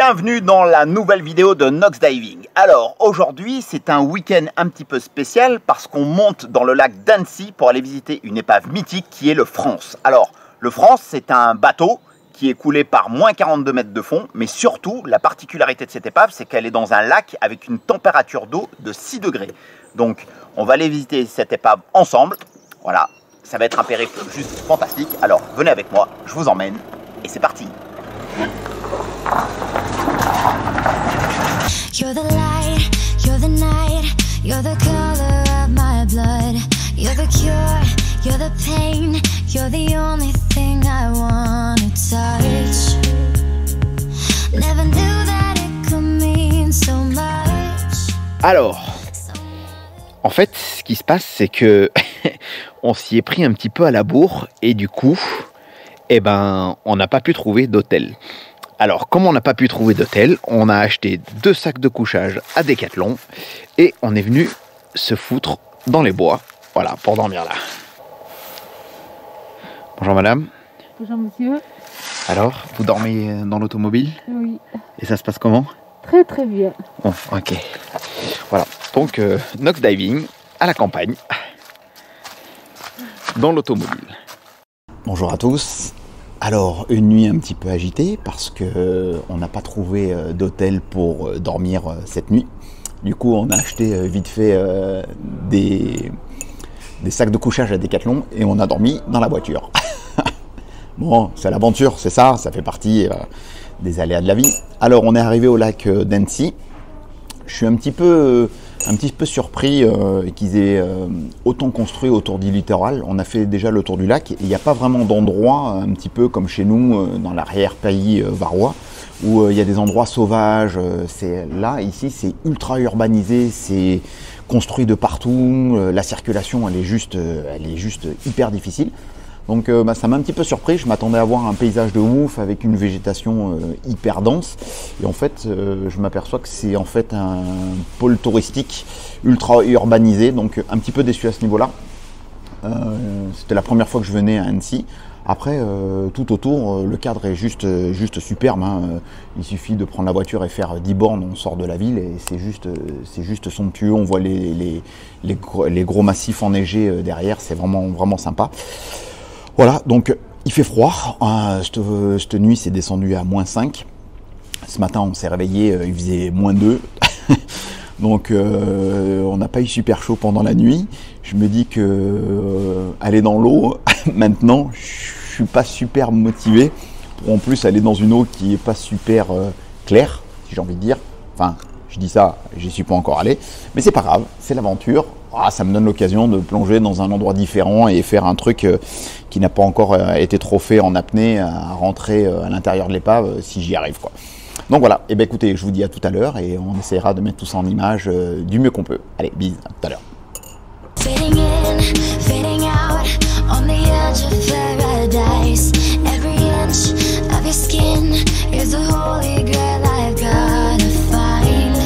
Bienvenue dans la nouvelle vidéo de Nox Diving. Alors aujourd'hui c'est un week-end un petit peu spécial parce qu'on monte dans le lac d'Annecy pour aller visiter une épave mythique qui est le France. Alors le France c'est un bateau qui est coulé par moins 42 mètres de fond, mais surtout la particularité de cette épave c'est qu'elle est dans un lac avec une température d'eau de 6 degrés. Donc on va aller visiter cette épave ensemble. Voilà, ça va être un périple juste fantastique. Alors venez avec moi, je vous emmène et c'est parti. You're the light, you're the night, you're the color of my blood. You're the cure, you're the pain, you're the only thing I wanna touch. Never knew that it could mean so much. Alors, en fait, ce qui se passe, c'est que on s'y est pris un petit peu à la bourre et du coup, on n'a pas pu trouver d'hôtel. Alors, comme on n'a pas pu trouver d'hôtel, on a acheté 2 sacs de couchage à Decathlon et on est venu se foutre dans les bois, voilà, pour dormir là. Bonjour madame. Bonjour monsieur. Alors, vous dormez dans l'automobile? Oui. Et ça se passe comment? Très très bien. Bon, ok. Voilà, donc Nox Diving à la campagne, dans l'automobile. Bonjour à tous. Alors, une nuit un petit peu agitée parce que on n'a pas trouvé d'hôtel pour dormir cette nuit. Du coup, on a acheté vite fait des sacs de couchage à Decathlon et on a dormi dans la voiture. Bon, c'est l'aventure, c'est ça, ça fait partie des aléas de la vie. Alors, on est arrivé au lac d'Annecy. Je suis un petit peu surpris qu'ils aient autant construit autour du littoral. On a fait déjà le tour du lac et il n'y a pas vraiment d'endroits, un petit peu comme chez nous dans l'arrière-pays varois, où il y a des endroits sauvages. Ici, c'est ultra urbanisé, c'est construit de partout. La circulation, elle est juste hyper difficile. Donc ça m'a un petit peu surpris, je m'attendais à voir un paysage de ouf avec une végétation hyper dense et en fait je m'aperçois que c'est en fait un pôle touristique ultra urbanisé, donc un petit peu déçu à ce niveau-là. C'était la première fois que je venais à Annecy. Après tout autour le cadre est juste superbe, hein. Il suffit de prendre la voiture et faire 10 bornes, on sort de la ville et c'est juste somptueux, on voit les gros massifs enneigés derrière, c'est vraiment sympa. Voilà, donc il fait froid, cette nuit c'est descendu à -5, ce matin on s'est réveillé, il faisait -2, donc on n'a pas eu super chaud pendant la nuit. Je me dis que aller dans l'eau, maintenant je suis pas super motivé pour en plus aller dans une eau qui est pas super claire, si j'ai envie de dire, enfin je dis ça, j'y suis pas encore allé, mais c'est pas grave, c'est l'aventure. Ça me donne l'occasion de plonger dans un endroit différent et faire un truc qui n'a pas encore été trop fait en apnée, à rentrer à l'intérieur de l'épave si j'y arrive, quoi. Donc voilà, et écoutez, je vous dis à tout à l'heure et on essaiera de mettre tout ça en image du mieux qu'on peut. Allez, bis, à tout à l'heure. Fading in, fading out, on the edge of paradise. Every inch of your skin is a holy grail I've gotta find.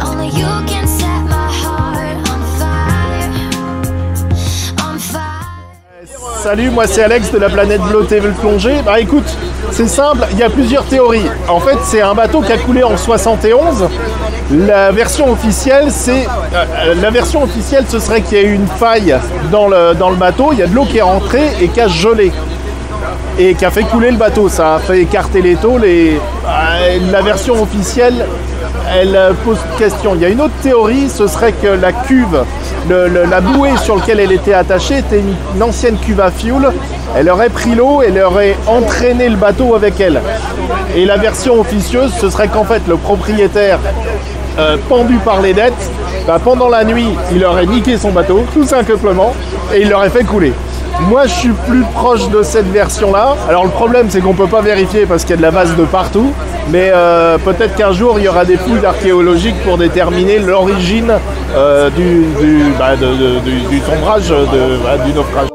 Only you can set my heart on fire, on fire. Salut, moi c'est Alex de la planète Bleue TV Plongée. Bah écoute, c'est simple, il y a plusieurs théories. En fait, c'est un bateau qui a coulé en 71. La version officielle, ce serait qu'il y a eu une faille dans le bateau, il y a de l'eau qui est rentrée et qui a gelé. Et qui a fait couler le bateau, ça a fait écarter les tôles et la version officielle, elle pose question. Il y a une autre théorie, ce serait que la cuve, la bouée sur laquelle elle était attachée était une ancienne cuve à fioul. Elle aurait pris l'eau, elle aurait entraîné le bateau avec elle. Et la version officieuse, ce serait qu'en fait le propriétaire, pendu par les dettes, pendant la nuit, il aurait niqué son bateau, tout simplement, et il l'aurait fait couler. Moi, je suis plus proche de cette version-là. Alors, le problème, c'est qu'on ne peut pas vérifier parce qu'il y a de la vase de partout. Mais peut-être qu'un jour, il y aura des fouilles archéologiques pour déterminer l'origine du sombrage, du naufrage.